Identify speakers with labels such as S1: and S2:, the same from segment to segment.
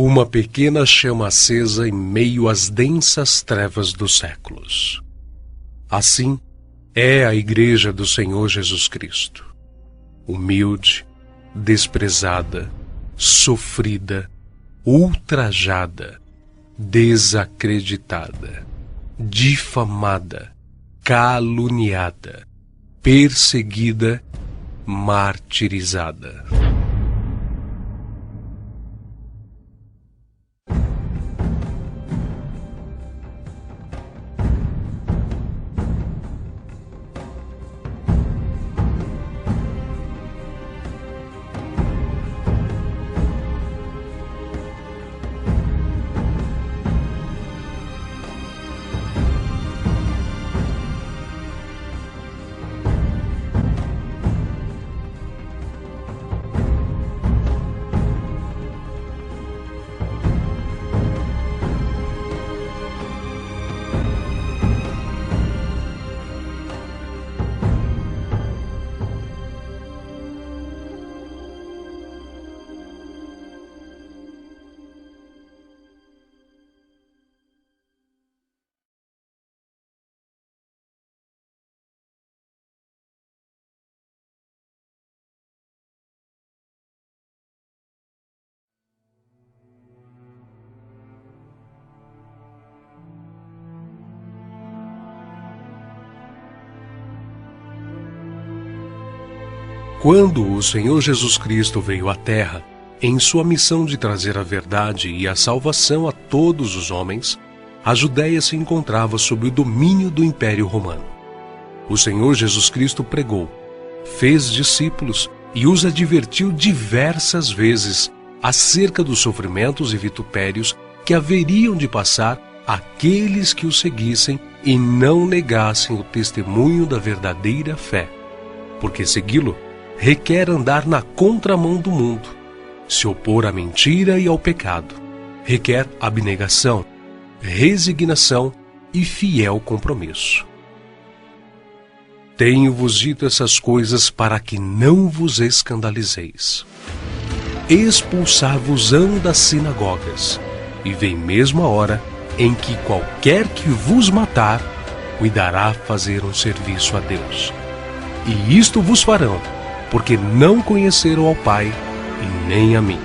S1: Uma pequena chama acesa em meio às densas trevas dos séculos. Assim é a Igreja do Senhor Jesus Cristo. Humilde, desprezada, sofrida, ultrajada, desacreditada, difamada, caluniada, perseguida, martirizada. Quando o Senhor Jesus Cristo veio à Terra, em sua missão de trazer a verdade e a salvação a todos os homens, a Judéia se encontrava sob o domínio do Império Romano. O Senhor Jesus Cristo pregou, fez discípulos e os advertiu diversas vezes acerca dos sofrimentos e vitupérios que haveriam de passar aqueles que o seguissem e não negassem o testemunho da verdadeira fé, porque segui-lo requer andar na contramão do mundo, se opor à mentira e ao pecado. Requer abnegação, resignação e fiel compromisso. Tenho-vos dito essas coisas para que não vos escandalizeis. Expulsar-vos-ão das sinagogas, e vem mesmo a hora em que qualquer que vos matar, cuidará fazer um serviço a Deus. E isto vos farão, porque não conheceram ao Pai e nem a mim.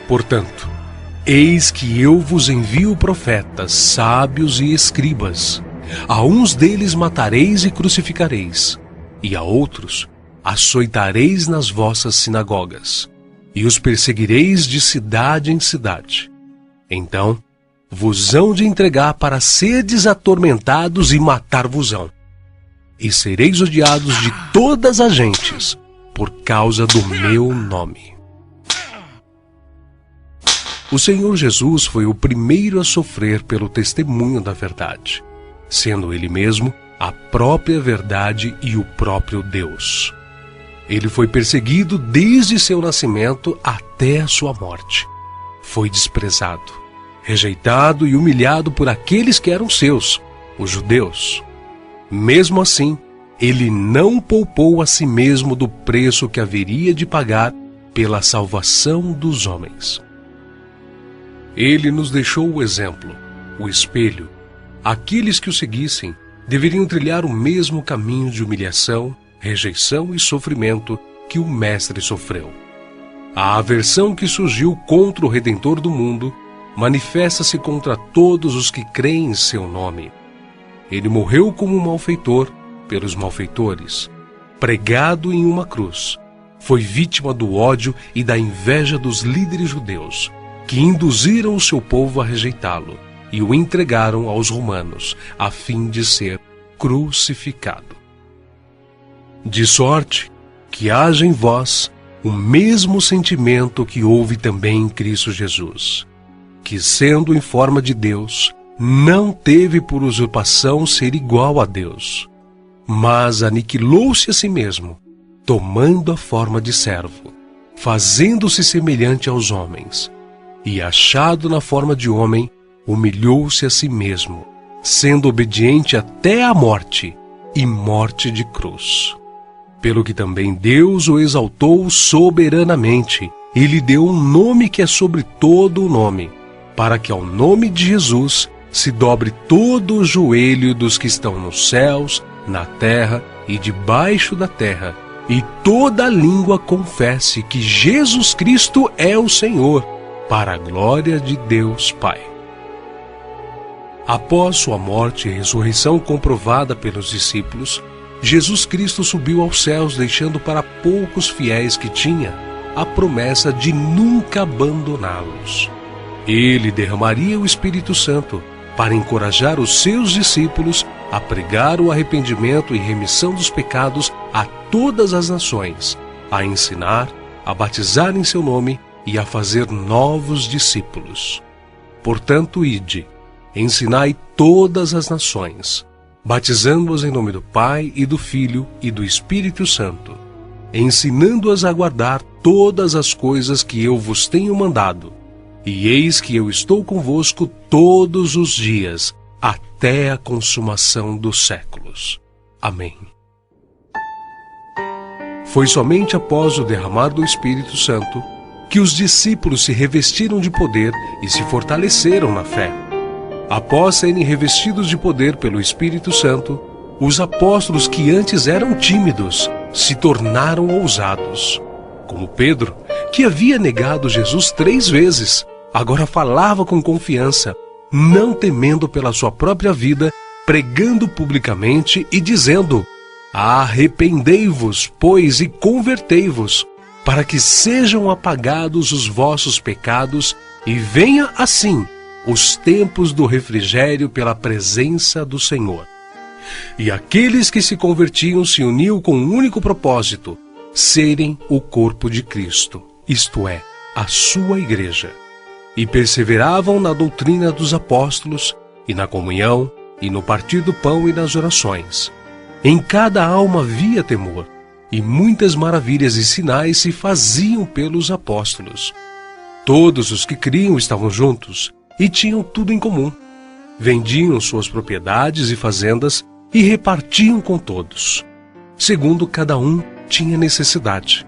S1: Portanto, eis que eu vos envio profetas, sábios e escribas. A uns deles matareis e crucificareis, e a outros açoitareis nas vossas sinagogas, e os perseguireis de cidade em cidade. Então vos hão de entregar para serdes atormentados e matar-vos-ão. E sereis odiados de todas as gentes, por causa do meu nome. O Senhor Jesus foi o primeiro a sofrer pelo testemunho da verdade, sendo Ele mesmo a própria verdade e o próprio Deus. Ele foi perseguido desde seu nascimento até a sua morte. Foi desprezado, rejeitado e humilhado por aqueles que eram seus, os judeus. Mesmo assim, ele não poupou a si mesmo do preço que haveria de pagar pela salvação dos homens. Ele nos deixou o exemplo, o espelho. Aqueles que o seguissem deveriam trilhar o mesmo caminho de humilhação, rejeição e sofrimento que o Mestre sofreu. A aversão que surgiu contra o Redentor do mundo manifesta-se contra todos os que creem em seu nome. Ele morreu como um malfeitor pelos malfeitores, pregado em uma cruz. Foi vítima do ódio e da inveja dos líderes judeus, que induziram o seu povo a rejeitá-lo e o entregaram aos romanos, a fim de ser crucificado. De sorte que haja em vós o mesmo sentimento que houve também em Cristo Jesus, que, sendo em forma de Deus, não teve por usurpação ser igual a Deus, mas aniquilou-se a si mesmo, tomando a forma de servo, fazendo-se semelhante aos homens, e achado na forma de homem, humilhou-se a si mesmo, sendo obediente até a morte, e morte de cruz. Pelo que também Deus o exaltou soberanamente, e lhe deu um nome que é sobre todo o nome, para que ao nome de Jesus se dobre todo o joelho dos que estão nos céus, na terra e debaixo da terra, e toda língua confesse que Jesus Cristo é o Senhor, para a glória de Deus Pai. Após sua morte e ressurreição comprovada pelos discípulos, Jesus Cristo subiu aos céus, deixando para poucos fiéis que tinha a promessa de nunca abandoná-los. Ele derramaria o Espírito Santo para encorajar os seus discípulos a pregar o arrependimento e remissão dos pecados a todas as nações, a ensinar, a batizar em seu nome e a fazer novos discípulos. Portanto, ide, ensinai todas as nações, batizando-as em nome do Pai e do Filho e do Espírito Santo, ensinando-as a guardar todas as coisas que eu vos tenho mandado. E eis que eu estou convosco todos os dias, até a consumação dos séculos. Amém. Foi somente após o derramar do Espírito Santo que os discípulos se revestiram de poder e se fortaleceram na fé. Após serem revestidos de poder pelo Espírito Santo, os apóstolos que antes eram tímidos se tornaram ousados. Como Pedro, que havia negado Jesus 3 vezes, agora falava com confiança, não temendo pela sua própria vida, pregando publicamente e dizendo: arrependei-vos, pois, e convertei-vos, para que sejam apagados os vossos pecados e venha assim os tempos do refrigério pela presença do Senhor. E aqueles que se convertiam se uniam com um único propósito: serem o corpo de Cristo, isto é, a sua igreja. E perseveravam na doutrina dos apóstolos, e na comunhão, e no partir do pão e nas orações. Em cada alma havia temor, e muitas maravilhas e sinais se faziam pelos apóstolos. Todos os que criam estavam juntos, e tinham tudo em comum. Vendiam suas propriedades e fazendas, e repartiam com todos, segundo cada um tinha necessidade.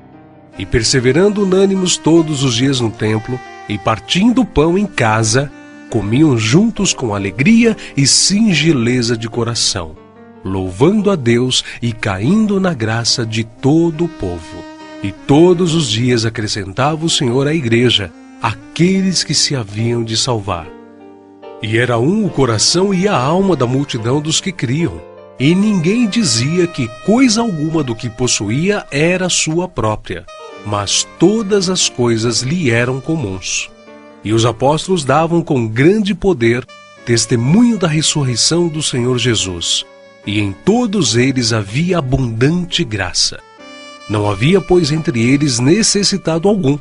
S1: E perseverando unânimes todos os dias no templo, e partindo o pão em casa, comiam juntos com alegria e singeleza de coração, louvando a Deus e caindo na graça de todo o povo. E todos os dias acrescentava o Senhor à igreja aqueles que se haviam de salvar. E era um o coração e a alma da multidão dos que criam, e ninguém dizia que coisa alguma do que possuía era sua própria, mas todas as coisas lhe eram comuns. E os apóstolos davam com grande poder testemunho da ressurreição do Senhor Jesus, e em todos eles havia abundante graça. Não havia, pois, entre eles necessitado algum,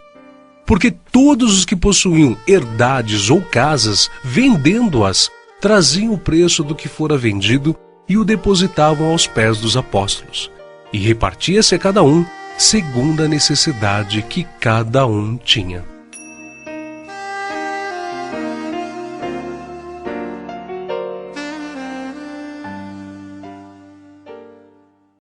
S1: porque todos os que possuíam herdades ou casas, vendendo-as, traziam o preço do que fora vendido e o depositavam aos pés dos apóstolos, e repartia-se a cada um segundo a necessidade que cada um tinha.